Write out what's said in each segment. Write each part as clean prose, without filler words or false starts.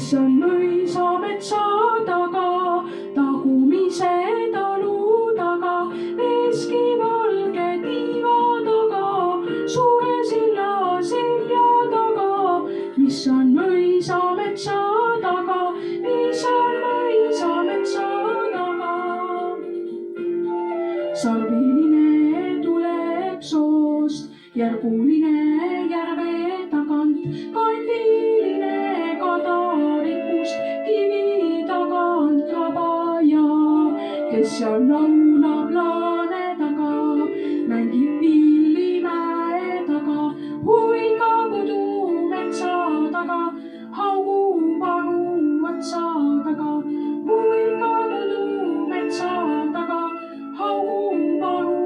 mis on mõisa metsa taga, tagumise talu taga, veski valge tiiva taga, suure silla selja taga, mis on mõisa metsa taga, mis on mõisa metsa taga. Salviline tuleb soost, järguline järve tagant, kandiline kadarikust kivi tagant labaja, kes seal laulab laane taga, mängib pilli mäe taga, huviga pudu metsa taga, haugub aru otsa taga, huviga pudu metsa taga, haugub aru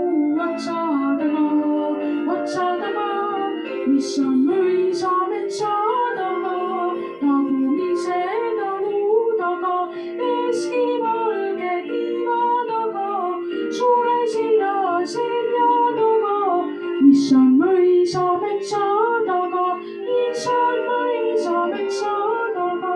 otsa taga, mis on mõisa metsa taga, tagumise talu taga, veski valge tiiva taga, suure silla selja taga, mis on mõisa metsa taga, mis on mõisa metsa taga.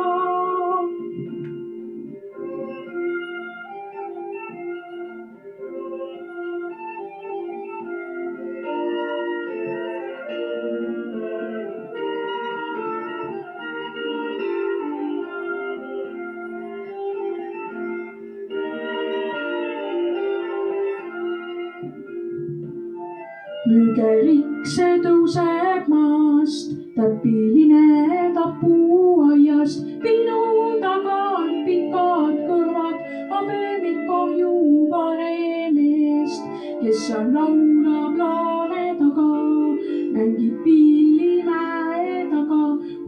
Mügerik see tõuseb maast, täpiline tapuaiast, pinu tagant pikad kõrvad, habemik kahju vanemest, kes seal laulab laane taga, mängib pilli mäe taga,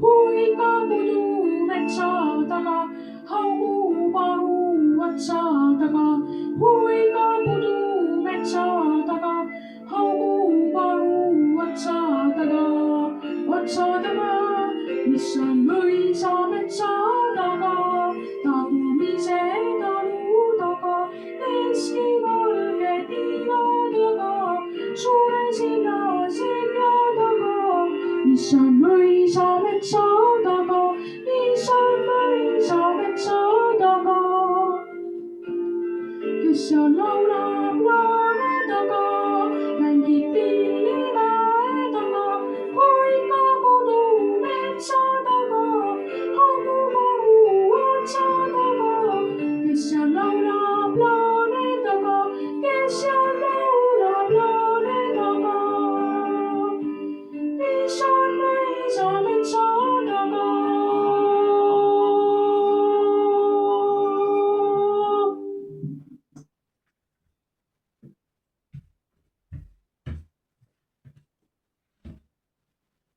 huviga pudu metsa taga, haugub aru otsa taga, huviga